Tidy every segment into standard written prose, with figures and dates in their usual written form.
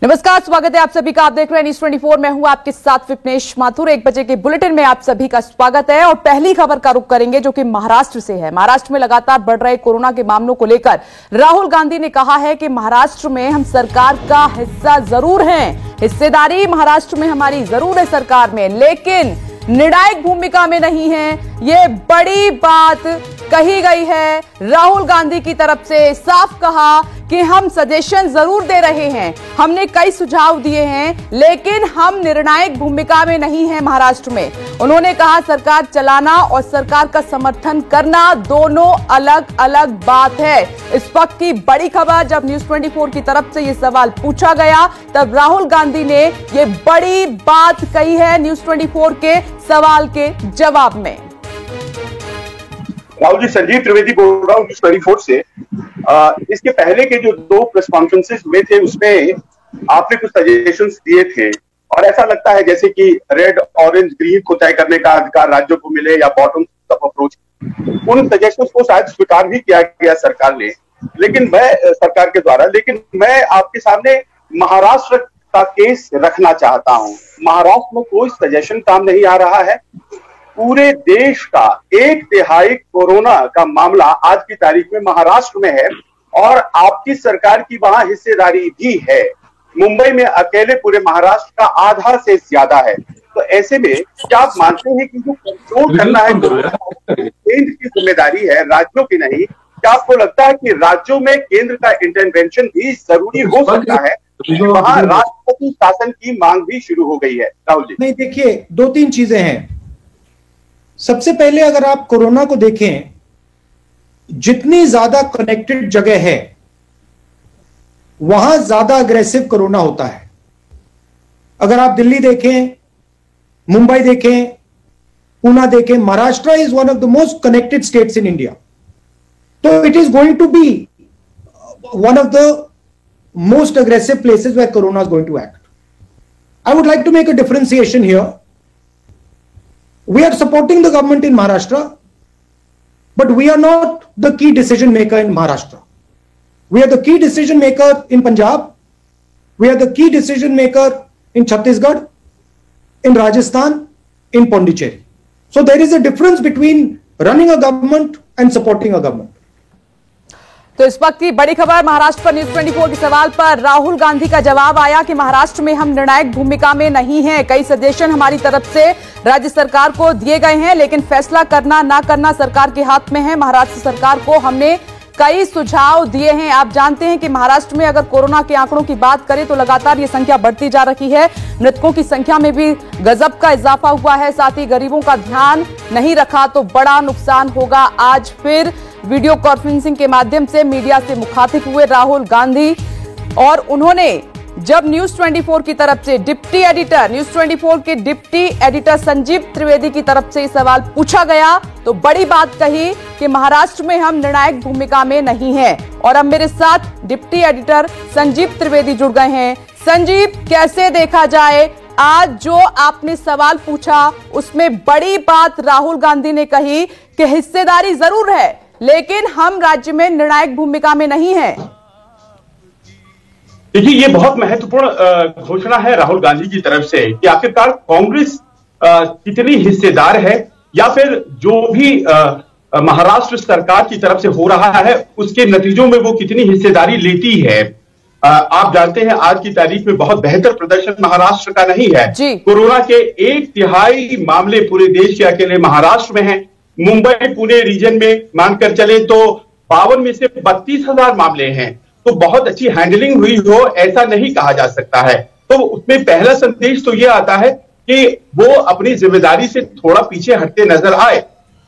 नमस्कार, स्वागत है आप सभी का। आप देख रहे हैं न्यूज 24। मैं हूं आपके साथ विपनेश माथुर। 1 बजे के बुलेटिन में आप सभी का स्वागत है और पहली खबर का रुख करेंगे जो कि महाराष्ट्र से है। महाराष्ट्र में लगातार बढ़ रहे कोरोना के मामलों को लेकर राहुल गांधी ने कहा है कि महाराष्ट्र में हम सरकार का हिस्सा जरूर हैं, हिस्सेदारी महाराष्ट्र में हमारी जरूर है सरकार में, लेकिन निर्णायक भूमिका में नहीं है। ये बड़ी बात कही गई है राहुल गांधी की तरफ से। साफ कहा कि हम सजेशन जरूर दे रहे हैं, हमने कई सुझाव दिए हैं, लेकिन हम निर्णायक भूमिका में नहीं हैं महाराष्ट्र में। उन्होंने कहा सरकार चलाना और सरकार का समर्थन करना दोनों अलग अलग बात है। इस वक्त की बड़ी खबर, जब न्यूज 24 की तरफ से यह सवाल पूछा गया तब राहुल गांधी ने यह बड़ी बात कही है न्यूज 24 के सवाल के जवाब में। राहुल जी, संजीव त्रिवेदी बोल रहा हूँ न्यूज 24 से। इसके पहले के जो 2 प्रेस कॉन्फ्रेंसेस हुए थे उसमें आपने कुछ सजेशंस दिए थे और ऐसा लगता है जैसे कि रेड ऑरेंज ग्रीन को तय करने का अधिकार राज्यों को मिले या बॉटम अप अप्रोच। उन सजेशंस को शायद स्वीकार भी किया गया सरकार ने, लेकिन सरकार के द्वारा, लेकिन मैं आपके सामने महाराष्ट्र का केस रखना चाहता हूं। महाराष्ट्र में कोई सजेशन काम नहीं आ रहा है। पूरे देश का 1/3 कोरोना का मामला आज की तारीख में महाराष्ट्र में है और आपकी सरकार की वहां हिस्सेदारी भी है। मुंबई में अकेले पूरे महाराष्ट्र का आधा से ज्यादा है। तो ऐसे में क्या आप मानते हैं कि जो कंट्रोल करना है केंद्र की जिम्मेदारी है, राज्यों की नहीं? क्या आपको लगता है कि राज्यों में केंद्र का इंटरवेंशन भी जरूरी हो सकता है? वहां राष्ट्रपति शासन की मांग भी शुरू हो गई है। राहुल जी, नहीं, देखिए 2-3 चीजें हैं। सबसे पहले अगर आप कोरोना को देखें, जितनी ज्यादा कनेक्टेड जगह है वहां ज्यादा अग्रेसिव कोरोना होता है। अगर आप दिल्ली देखें, मुंबई देखें, पुणे देखें, Maharashtra is one of the most connected states in India. तो it is going to be one of the most aggressive places where corona is going to act. I would like to make a differentiation here. We are supporting the government in Maharashtra, but we are not the key decision maker in Maharashtra. We are the key decision maker in Punjab. We are the key decision maker in Chhattisgarh, in Rajasthan, in Pondicherry. So there is a difference between running a government and supporting a government. तो इस वक्त की बड़ी खबर, महाराष्ट्र पर news 24 के सवाल पर राहुल गांधी का जवाब आया कि महाराष्ट्र में हम निर्णायक भूमिका में नहीं हैं। कई सजेशन हमारी तरफ से राज्य सरकार को दिए गए हैं, लेकिन फैसला करना ना करना सरकार के हाथ में है। महाराष्ट्र सरकार को हमने कई सुझाव दिए हैं। आप जानते हैं कि महाराष्ट्र में अगर कोरोना के आंकड़ों की बात करें तो लगातार ये संख्या बढ़ती जा रही है। मृतकों की संख्या में भी गजब का इजाफा हुआ है। साथ ही गरीबों का ध्यान नहीं रखा तो बड़ा नुकसान होगा। आज फिर वीडियो कॉन्फ्रेंसिंग के माध्यम से मीडिया से मुखातिब हुए राहुल गांधी और उन्होंने जब न्यूज 24 की तरफ से डिप्टी एडिटर, न्यूज 24 के डिप्टी एडिटर संजीव त्रिवेदी की तरफ से सवाल पूछा गया तो बड़ी बात कही कि महाराष्ट्र में हम निर्णायक भूमिका में नहीं हैं। और अब मेरे साथ डिप्टी एडिटर संजीव त्रिवेदी जुड़ गए हैं। संजीव, कैसे देखा जाए आज जो आपने सवाल पूछा उसमें बड़ी बात राहुल गांधी ने कही कि हिस्सेदारी जरूर है, लेकिन हम राज्य में निर्णायक भूमिका में नहीं हैं। देखिए, ये बहुत महत्वपूर्ण घोषणा है राहुल गांधी की तरफ से कि आखिरकार कांग्रेस कितनी हिस्सेदार है या फिर जो भी महाराष्ट्र सरकार की तरफ से हो रहा है उसके नतीजों में वो कितनी हिस्सेदारी लेती है। आप जानते हैं आज की तारीख में बहुत बेहतर प्रदर्शन महाराष्ट्र का नहीं है। कोरोना के 1/3 मामले पूरे देश के अकेले महाराष्ट्र में हैं। मुंबई पुणे रीजन में मानकर चले तो 52 में से 32,000 मामले हैं। तो बहुत अच्छी हैंडलिंग हुई हो ऐसा नहीं कहा जा सकता है। तो उसमें पहला संदेश तो यह आता है कि वो अपनी जिम्मेदारी से थोड़ा पीछे हटते नजर आए।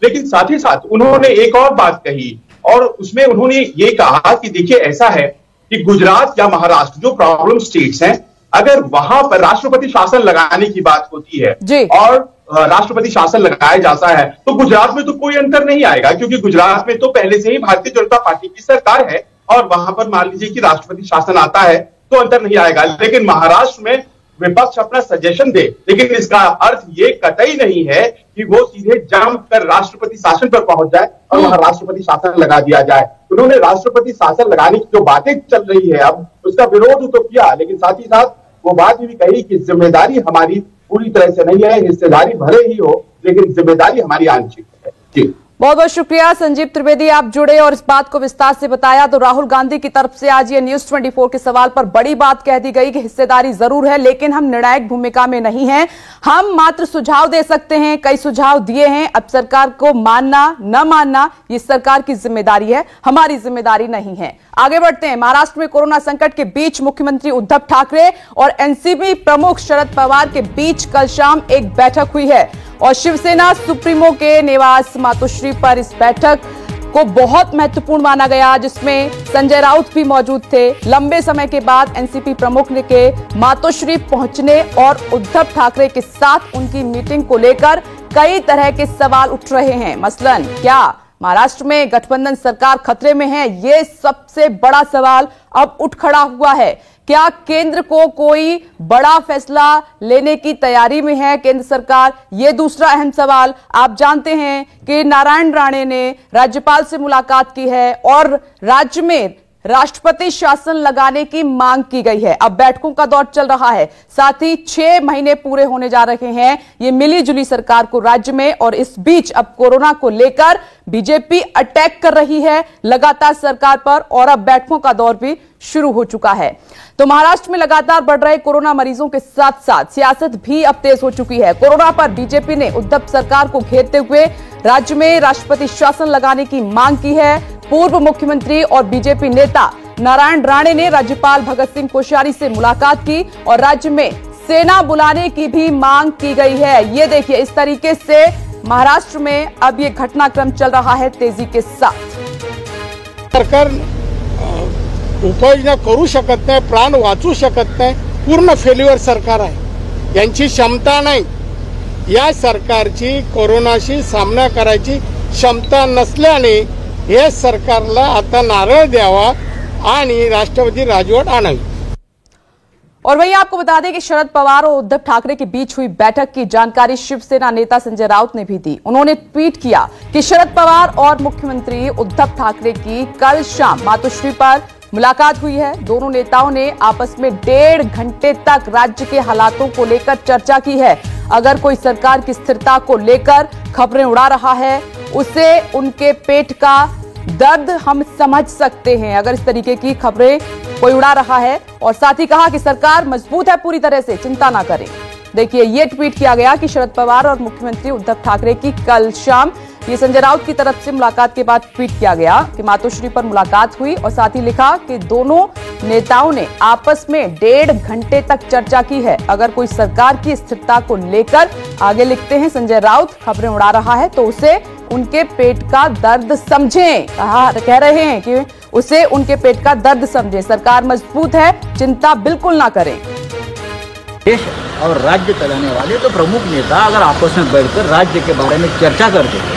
लेकिन साथ ही साथ उन्होंने एक और बात कही और उसमें उन्होंने ये कहा कि देखिए, ऐसा है कि गुजरात या महाराष्ट्र जो प्रॉब्लम स्टेट्स हैं, अगर वहां पर राष्ट्रपति शासन लगाने की बात होती है और राष्ट्रपति शासन लगाया जाता है तो गुजरात में तो कोई अंतर नहीं आएगा, क्योंकि गुजरात में तो पहले से ही भारतीय जनता पार्टी की सरकार है और वहां पर मान लीजिए कि राष्ट्रपति शासन आता है तो अंतर नहीं आएगा। लेकिन महाराष्ट्र में विपक्ष अपना सजेशन दे, लेकिन इसका अर्थ ये कतई नहीं है कि वो सीधे जंप कर राष्ट्रपति शासन पर पहुंच जाए और वहां राष्ट्रपति शासन लगा दिया जाए। उन्होंने राष्ट्रपति शासन लगाने की जो बातें चल रही है अब, उसका विरोध तो किया, लेकिन साथ ही साथ वो बात भी कही कि जिम्मेदारी हमारी पूरी तरह से नहीं है, हिस्सेदारी भले ही हो लेकिन जिम्मेदारी हमारी आंशिक है। जी बहुत बहुत शुक्रिया संजीव त्रिवेदी, आप जुड़े और इस बात को विस्तार से बताया। तो राहुल गांधी की तरफ से आज ये न्यूज 24 के सवाल पर बड़ी बात कह दी गई कि हिस्सेदारी जरूर है लेकिन हम निर्णायक भूमिका में नहीं हैं, हम मात्र सुझाव दे सकते हैं। कई सुझाव दिए हैं, अब सरकार को मानना न मानना ये सरकार की जिम्मेदारी है, हमारी जिम्मेदारी नहीं है। आगे बढ़ते हैं। महाराष्ट्र में कोरोना संकट के बीच मुख्यमंत्री उद्धव ठाकरे और एनसीपी प्रमुख शरद पवार के बीच कल शाम एक बैठक हुई है और शिवसेना सुप्रीमो के निवास मातोश्री पर इस बैठक को बहुत महत्वपूर्ण माना गया, जिसमें संजय राउत भी मौजूद थे। लंबे समय के बाद एनसीपी प्रमुख के मातोश्री पहुंचने और उद्धव ठाकरे के साथ उनकी मीटिंग को लेकर कई तरह के सवाल उठ रहे हैं। मसलन क्या महाराष्ट्र में गठबंधन सरकार खतरे में है, ये सबसे बड़ा सवाल अब उठ खड़ा हुआ है। क्या केंद्र को कोई बड़ा फैसला लेने की तैयारी में है केंद्र सरकार, ये दूसरा अहम सवाल। आप जानते हैं कि नारायण राणे ने राज्यपाल से मुलाकात की है और राज्य में राष्ट्रपति शासन लगाने की मांग की गई है। अब बैठकों का दौर चल रहा है, साथ ही 6 महीने पूरे होने जा रहे हैं ये मिली जुली सरकार को राज्य में, और इस बीच अब कोरोना को लेकर बीजेपी अटैक कर रही है लगातार सरकार पर और अब बैठकों का दौर भी शुरू हो चुका है। तो महाराष्ट्र में लगातार बढ़ रहे कोरोना मरीजों के साथ साथ सियासत भी अब तेज हो चुकी है। कोरोना पर बीजेपी ने उद्धव सरकार को घेरते हुए राज्य में राष्ट्रपति शासन लगाने की मांग की है। पूर्व मुख्यमंत्री और बीजेपी नेता नारायण राणे ने राज्यपाल भगत सिंह कोश्यारी से मुलाकात की और राज्य में सेना बुलाने की भी मांग की गई है। ये देखिए, इस तरीके से महाराष्ट्र में अब ये घटनाक्रम चल रहा है तेजी के साथ। सरकार उपाययोजना करू शकत नाही, प्राण वाचू शकत नाही, पूर्ण फेल्युअर सरकार आहे, यांची क्षमता नाही। या सरकारची कोरोनाशी सामना करायची क्षमता नसल्याने हे सरकारला आता नारळ द्यावा आणि राष्ट्रपती राजवट आणावी। और वहीं आपको बता दें कि शरद पवार और उद्धव ठाकरे के बीच हुई बैठक की जानकारी शिवसेना नेता संजय राउत ने भी दी। उन्होंने ट्वीट किया कि शरद पवार और मुख्यमंत्री उद्धव ठाकरे की कल शाम मातोश्री पर मुलाकात हुई है। दोनों नेताओं ने आपस में 1.5 घंटे तक राज्य के हालातों को लेकर चर्चा की है। अगर कोई सरकार की स्थिरता को लेकर खबरें उड़ा रहा है, उसे उनके पेट का दर्द हम समझ सकते हैं, अगर इस तरीके की खबरें कोई उड़ा रहा है। और साथ ही कहा कि सरकार मजबूत है पूरी तरह से, चिंता ना करें। देखिए, ये ट्वीट किया गया कि शरद पवार और मुख्यमंत्री उद्धव ठाकरे की कल शाम, ये संजय राउत की तरफ से मुलाकात के बाद ट्वीट किया गया कि मातोश्री पर मुलाकात हुई और साथ ही लिखा कि दोनों नेताओं ने आपस में 1.5 घंटे तक चर्चा की है। अगर कोई सरकार की स्थिरता को लेकर, आगे लिखते हैं संजय राउत, खबरें उड़ा रहा है तो उसे उनके पेट का दर्द समझें। कह रहे हैं कि उसे उनके पेट का दर्द समझें, सरकार मजबूत है, चिंता बिल्कुल ना करें। देश और राज्य चलाने वाले तो प्रमुख नेता अगर आपस में बैठकर राज्य के बारे में चर्चा करते हैं,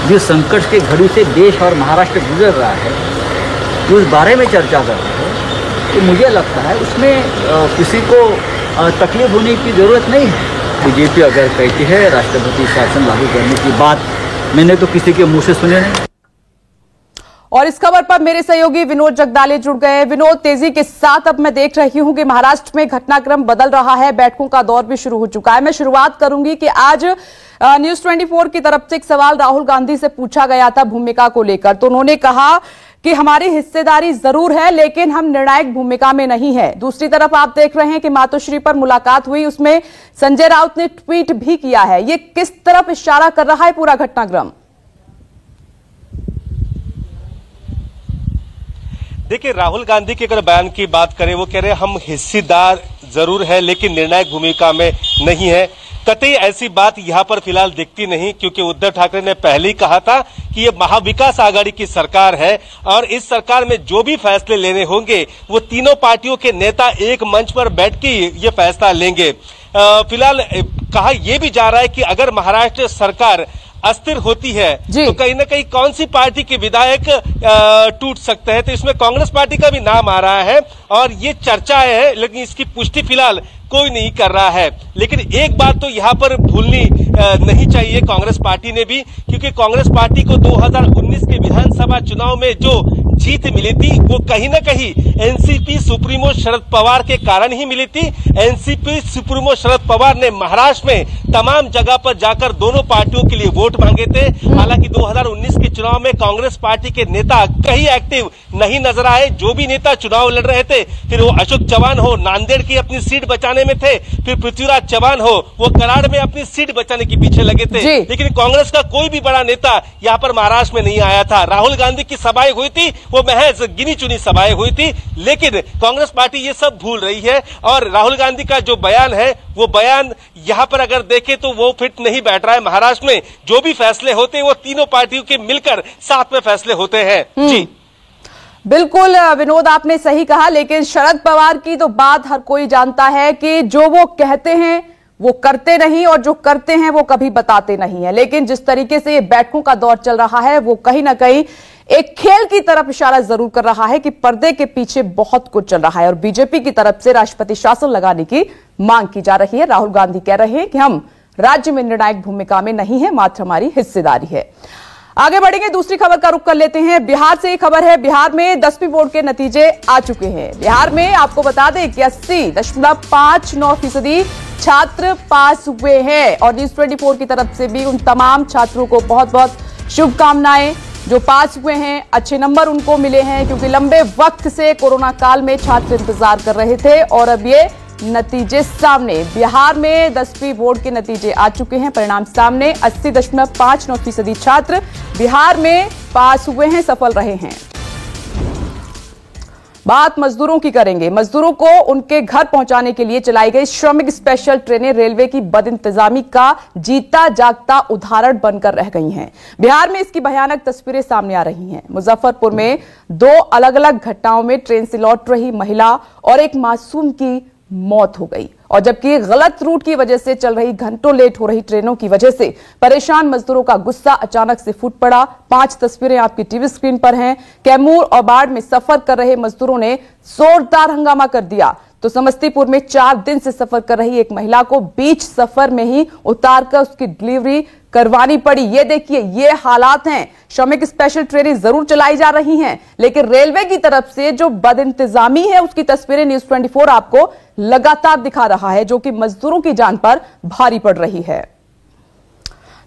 जिस संकट की घड़ी से देश और महाराष्ट्र गुजर रहा है उस बारे में चर्चा करते हैं, तो मुझे लगता है उसमें किसी को तकलीफ होने की जरूरत नहीं है। बीजेपी अगर कहती है राष्ट्रपति शासन लागू करने की बात, मैंने तो किसी के मुंह से सुने नहीं। और इस खबर पर मेरे सहयोगी विनोद जगदाले जुड़ गए। विनोद, तेजी के साथ अब मैं देख रही हूं कि महाराष्ट्र में घटनाक्रम बदल रहा है, बैठकों का दौर भी शुरू हो चुका है। मैं शुरुआत करूंगी कि आज न्यूज 24 की तरफ से एक सवाल राहुल गांधी से पूछा गया था भूमिका को लेकर, तो उन्होंने कहा कि हमारी हिस्सेदारी जरूर है लेकिन हम निर्णायक भूमिका में नहीं है। दूसरी तरफ आप देख रहे हैं कि मातोश्री पर मुलाकात हुई, उसमें संजय राउत ने ट्वीट भी किया है। ये किस तरफ इशारा कर रहा है पूरा घटनाक्रम? देखिए, राहुल गांधी के अगर बयान की बात करें, वो कह रहे हैं हम हिस्सेदार जरूर है लेकिन निर्णायक भूमिका में नहीं है। कतई ऐसी बात यहां पर फिलहाल दिखती नहीं, क्योंकि उद्धव ठाकरे ने पहले ही कहा था कि ये महाविकास आघाड़ी की सरकार है और इस सरकार में जो भी फैसले लेने होंगे वो तीनों पार्टियों के नेता एक मंच पर बैठ के ये फैसला लेंगे। फिलहाल कहा यह भी जा रहा है कि अगर महाराष्ट्र सरकार अस्थिर होती है तो कहीं न कहीं कौन सी पार्टी के विधायक टूट सकते हैं। तो इसमें कांग्रेस पार्टी का भी नाम आ रहा है और ये चर्चाएं हैं, लेकिन इसकी पुष्टि फिलहाल कोई नहीं कर रहा है। लेकिन एक बात तो यहाँ पर भूलनी नहीं चाहिए कांग्रेस पार्टी ने भी, क्योंकि कांग्रेस पार्टी को 2019 के विधानसभा चुनाव में जो जीत मिली थी वो कहीं न कहीं एनसीपी सुप्रीमो शरद पवार के कारण ही मिली थी। एनसीपी सुप्रीमो शरद पवार ने महाराष्ट्र में तमाम जगह पर जाकर दोनों पार्टियों के लिए वोट मांगे थे। हालांकि 2019 के चुनाव में कांग्रेस पार्टी के नेता कहीं एक्टिव नहीं नजर आए। जो भी नेता चुनाव लड़ रहे थे, फिर वो अशोक चौहान हो नांदेड़ की अपनी सीट बचाने में थे, फिर पृथ्वीराज चौहान हो वो कराड़ में अपनी सीट बचाने के पीछे लगे थे। लेकिन कांग्रेस का कोई भी बड़ा नेता यहाँ पर महाराष्ट्र में नहीं आया था। राहुल गांधी की सभाएं हुई थी, वो महज गिनी चुनी सभाएं हुई थी, लेकिन कांग्रेस पार्टी ये सब भूल रही है। और राहुल गांधी का जो बयान है वो बयान यहाँ पर अगर देखें तो वो फिट नहीं बैठ रहा है। महाराष्ट्र में जो भी फैसले होते हैं वो तीनों पार्टियों के मिलकर साथ में फैसले होते हैं। जी बिल्कुल विनोद, आपने सही कहा। लेकिन शरद पवार की तो बात हर कोई जानता है कि जो वो कहते हैं वो करते नहीं और जो करते हैं वो कभी बताते नहीं है। लेकिन जिस तरीके से ये बैठकों का दौर चल रहा है वो कहीं ना कहीं एक खेल की तरफ इशारा जरूर कर रहा है कि पर्दे के पीछे बहुत कुछ चल रहा है और बीजेपी की तरफ से राष्ट्रपति शासन लगाने की मांग की जा रही है। राहुल गांधी कह रहे हैं कि हम राज्य में निर्णायक भूमिका में नहीं है, मात्र हमारी हिस्सेदारी है। आगे बढ़ेंगे, दूसरी खबर का रुख कर लेते हैं। बिहार से एक खबर है। बिहार में 10वीं बोर्ड के नतीजे आ चुके हैं। बिहार में आपको बता दें कि 80.59% छात्र पास हुए हैं और न्यूज 24 की तरफ से भी उन तमाम छात्रों को बहुत बहुत शुभकामनाएं। जो पास हुए हैं अच्छे नंबर उनको मिले हैं, क्योंकि लंबे वक्त से कोरोना काल में छात्र इंतजार कर रहे थे और अब ये नतीजे सामने। बिहार में 10वीं बोर्ड के नतीजे आ चुके हैं, परिणाम सामने। 80.59% छात्र बिहार में पास हुए हैं, सफल रहे हैं। बात मजदूरों की करेंगे। मजदूरों को उनके घर पहुंचाने के लिए चलाई गई श्रमिक स्पेशल ट्रेनें रेलवे की बदइंतजामी का जीता जागता उदाहरण बनकर रह गई हैं। बिहार में इसकी भयानक तस्वीरें सामने आ रही हैं। मुजफ्फरपुर में 2 अलग अलग घटनाओं में ट्रेन से लौट रही महिला और एक मासूम की मौत हो गई, और जबकि गलत रूट की वजह से चल रही घंटों लेट हो रही ट्रेनों की वजह से परेशान मजदूरों का गुस्सा अचानक से फूट पड़ा। 5 तस्वीरें आपकी टीवी स्क्रीन पर हैं। कैमूर और बाढ़ में सफर कर रहे मजदूरों ने जोरदार हंगामा कर दिया। तो समस्तीपुर में 4 दिन से सफर कर रही एक महिला को बीच सफर में ही उतारकर उसकी डिलीवरी करवानी पड़ी। ये देखिए, ये हालात हैं। श्रमिक स्पेशल ट्रेनें जरूर चलाई जा रही हैं, लेकिन रेलवे की तरफ से जो बदइंतजामी है उसकी तस्वीरें न्यूज 24 आपको लगातार दिखा रहा है, जो कि मजदूरों की जान पर भारी पड़ रही है।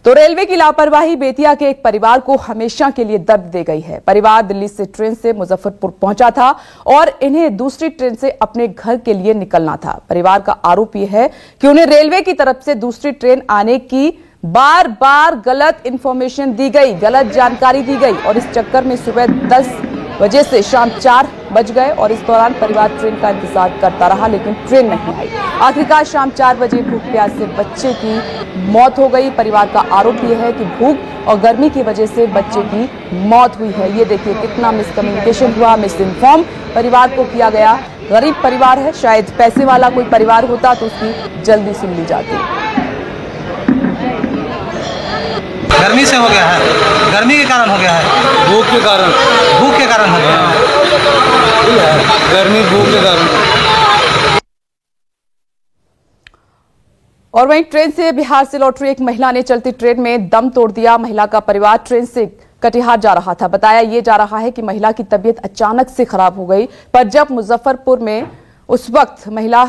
तो रेलवे की लापरवाही बेतिया के एक परिवार को हमेशा के लिए दर्द दे गई है। परिवार दिल्ली से ट्रेन से मुजफ्फरपुर पहुंचा था और इन्हें दूसरी ट्रेन से अपने घर के लिए निकलना था। परिवार का आरोप यह है कि उन्हें रेलवे की तरफ से दूसरी ट्रेन आने की बार बार गलत इंफॉर्मेशन दी गई, गलत जानकारी दी गई और इस चक्कर में सुबह 10 बजे से शाम 4 बज गए और इस दौरान परिवार ट्रेन का इंतजार करता रहा, लेकिन ट्रेन नहीं आई। आखिरकार शाम 4 बजे भूख प्यास से बच्चे की मौत हो गई। परिवार का आरोप यह है कि भूख और गर्मी की वजह से बच्चे की मौत हुई है। ये देखिए कितना मिसकम्युनिकेशन हुआ, मिस इन्फॉर्म परिवार को किया गया। गरीब परिवार है, शायद पैसे वाला कोई परिवार होता तो उसकी जल्दी सुन ली जाती। गर्मी से हो गया है, गर्मी के कारण हो गया है, भूख के कारण हो गया है, गर्मी भूख के कारण। और वहीं ट्रेन से बिहार से लौट रही एक महिला ने चलती ट्रेन में दम तोड़ दिया। महिला का परिवार ट्रेन से कटिहार जा रहा था। बताया ये जा रहा है कि महिला की तबीयत अचानक से खराब हो गई, पर जब मुजफ्फरपुर में उस वक्त महिला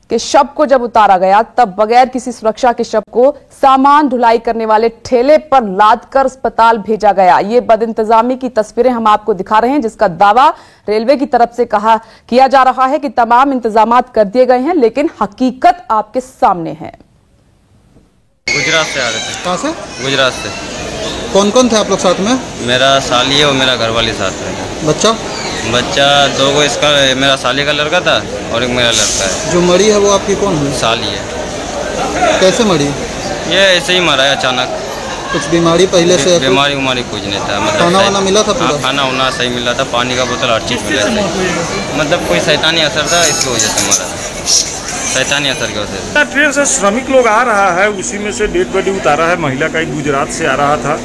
के शव को जब उतारा गया तब बगैर किसी सुरक्षा के शव को सामान ढुलाई करने वाले ठेले पर लादकर अस्पताल भेजा गया। ये बदइंतजामी की तस्वीरें हम आपको दिखा रहे हैं, जिसका दावा रेलवे की तरफ से किया जा रहा है कि तमाम इंतजामात कर दिए गए हैं, लेकिन हकीकत आपके सामने है। गुजरात से आ रहे थे। कहाँ से? गुजरात से। कौन कौन थे आप लोग साथ में? मेरा साली है और मेरा घरवाली साथ में। बच्चा 2 को, इसका मेरा साली का लड़का था और एक मेरा लड़का है। जो मरी है वो आपकी कौन है? साली है। कैसे मरी? ये ऐसे ही मरा है अचानक। कुछ बीमारी पहले से? बीमारी कुछ नहीं था, मतलब खाना वाना मिला था पूरा? खाना वाना सही मिला था, पानी का बोतल हर चीज़ मिला था, मतलब कोई शैतानी असर था, इसकी वजह से मरा। शैतानी असर की वजह से। ट्रेन से श्रमिक लोग आ रहा है, उसी में से डेड बॉडी उतारा है। महिला का एक गुजरात से आ रहा था,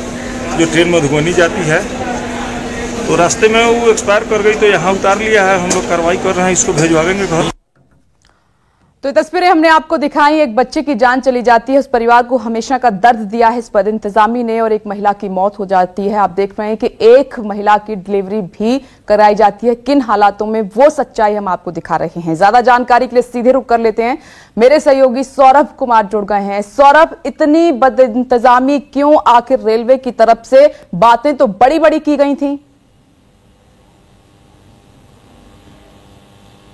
जो ट्रेन मधुबनी जाती है, तो रास्ते में वो एक्सपायर कर गई, तो यहाँ उतार लिया है। हम लोग कार्रवाई कर रहे हैं, इसको भिजवाएंगे घर। तो ये तस्वीरें हमने आपको दिखाई। एक बच्चे की जान चली जाती है, उस परिवार को हमेशा का दर्द दिया है इस बदइंतजामी ने, और एक महिला की मौत हो जाती है। आप देख रहे हैं कि एक महिला की डिलीवरी भी कराई जाती है, किन हालातों में, वो सच्चाई हम आपको दिखा रहे हैं। ज्यादा जानकारी के लिए सीधे रुख कर लेते हैं, मेरे सहयोगी सौरभ कुमार जुड़ गए हैं। सौरभ, इतनी बदइंतजामी क्यों? आखिर रेलवे की तरफ से बातें तो बड़ी बड़ी की गई थी।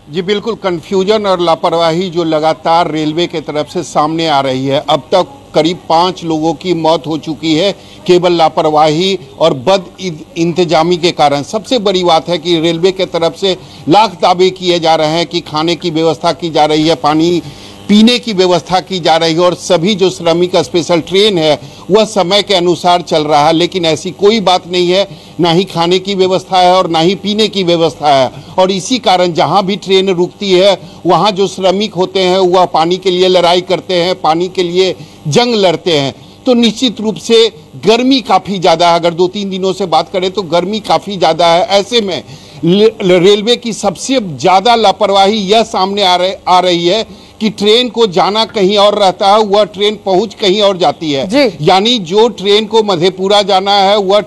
जी बिल्कुल, कंफ्यूजन और लापरवाही जो लगातार रेलवे के तरफ से सामने आ रही है। अब तक करीब 5 लोगों की मौत हो चुकी है केवल लापरवाही और बद इंतजामी के कारण। सबसे बड़ी बात है कि रेलवे के तरफ से लाख दावे किए जा रहे हैं कि खाने की व्यवस्था की जा रही है, पानी पीने की व्यवस्था की जा रही है, और सभी जो श्रमिक स्पेशल ट्रेन है वह समय के अनुसार चल रहा है। लेकिन ऐसी कोई बात नहीं है, ना ही खाने की व्यवस्था है और ना ही पीने की व्यवस्था है। और इसी कारण जहां भी ट्रेन रुकती है वहां जो श्रमिक होते हैं वह पानी के लिए लड़ाई करते हैं, पानी के लिए जंग लड़ते हैं। तो निश्चित रूप से गर्मी काफ़ी ज़्यादा है। अगर 2-3 दिनों से बात करें तो गर्मी काफ़ी ज़्यादा है। ऐसे में रेलवे की सबसे ज़्यादा लापरवाही यह सामने आ रही है कि ट्रेन को जाना कहीं और रहता है, वह ट्रेन पहुंच कहीं और जाती है। यानी जो ट्रेन को मधेपुरा जाना है वह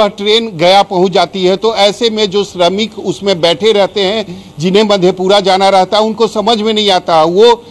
ट्रेन गया पहुंच जाती है। तो ऐसे में जो श्रमिक उसमें बैठे रहते हैं, जिन्हें मधेपुरा जाना रहता है, उनको समझ में नहीं आता। वो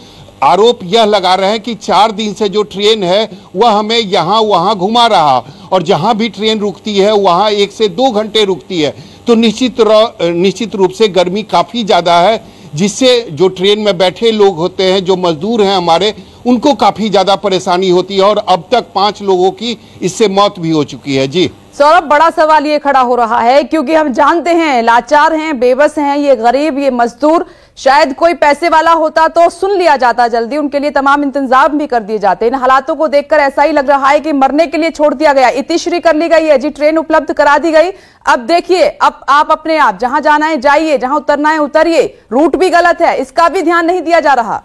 आरोप यह लगा रहे हैं कि 4 दिन से जो ट्रेन है वह हमें यहाँ वहाँ घुमा रहा, और जहाँ भी ट्रेन रुकती है वहाँ 1 से 2 घंटे रुकती है। तो निश्चित रूप से गर्मी काफ़ी ज़्यादा है, जिससे जो ट्रेन में बैठे लोग होते हैं, जो मजदूर हैं हमारे, उनको काफ़ी ज़्यादा परेशानी होती है। और अब तक 5 लोगों की इससे मौत भी हो चुकी है। जी सौरभ, बड़ा सवाल ये खड़ा हो रहा है, क्योंकि हम जानते हैं लाचार हैं, बेबस हैं ये गरीब, ये मजदूर। शायद कोई पैसे वाला होता तो सुन लिया जाता जल्दी, उनके लिए तमाम इंतजाम भी कर दिए जाते। इन हालातों को देखकर ऐसा ही लग रहा है कि मरने के लिए छोड़ दिया गया। इतिश्री कर ली गई है जी, ट्रेन उपलब्ध करा दी गई। अब देखिए, अब आप अपने आप जहां जाना है जाइए, जहां उतरना है उतरिए। रूट भी गलत है, इसका भी ध्यान नहीं दिया जा रहा।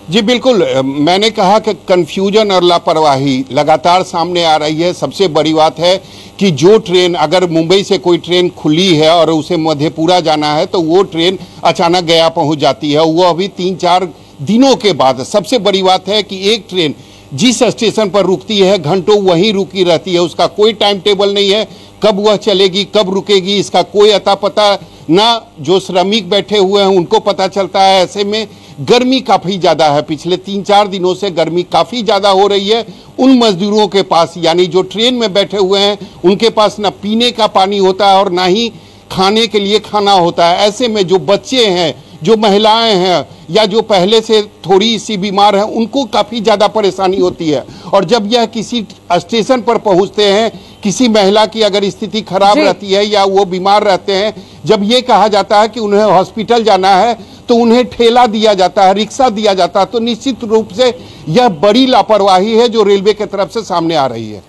जी बिल्कुल, मैंने कहा कि कंफ्यूजन और लापरवाही लगातार सामने आ रही है। सबसे बड़ी बात है कि जो ट्रेन, अगर मुंबई से कोई ट्रेन खुली है और उसे मधेपुरा जाना है तो वो ट्रेन अचानक गया पहुंच जाती है, वो अभी 3-4 दिनों के बाद। सबसे बड़ी बात है कि एक ट्रेन जिस स्टेशन पर रुकती है घंटों वहीं रुकी रहती है, उसका कोई टाइम टेबल नहीं है, कब वह चलेगी कब रुकेगी इसका कोई अता पता ना जो श्रमिक बैठे हुए हैं उनको पता चलता है। ऐसे में गर्मी काफ़ी ज़्यादा है, पिछले 3-4 दिनों से गर्मी काफ़ी ज़्यादा हो रही है। उन मजदूरों के पास, यानी जो ट्रेन में बैठे हुए हैं, उनके पास ना पीने का पानी होता है और ना ही खाने के लिए खाना होता है। ऐसे में जो बच्चे हैं, जो महिलाएं हैं, या जो पहले से थोड़ी सी बीमार हैं, उनको काफ़ी ज़्यादा परेशानी होती है। और जब यह किसी स्टेशन पर पहुंचते हैं, किसी महिला की अगर स्थिति खराब रहती है या वो बीमार रहते हैं, जब ये कहा जाता है कि उन्हें हॉस्पिटल जाना है तो उन्हें ठेला दिया जाता है, रिक्शा दिया जाता है। तो निश्चित रूप से यह बड़ी लापरवाही है जो रेलवे की तरफ से सामने आ रही है।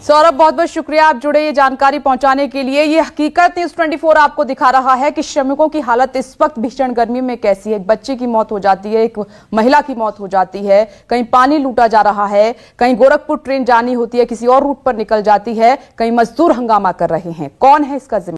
सौरभ, बहुत बहुत शुक्रिया आप जुड़े ये जानकारी पहुंचाने के लिए। ये हकीकत न्यूज़ 24 आपको दिखा रहा है कि श्रमिकों की हालत इस वक्त भीषण गर्मी में कैसी है। एक बच्चे की मौत हो जाती है, एक महिला की मौत हो जाती है, कहीं पानी लूटा जा रहा है, कहीं गोरखपुर ट्रेन जानी होती है किसी और रूट पर निकल जाती है, कहीं मजदूर हंगामा कर रहे हैं। कौन है इसका जिम्मेदार?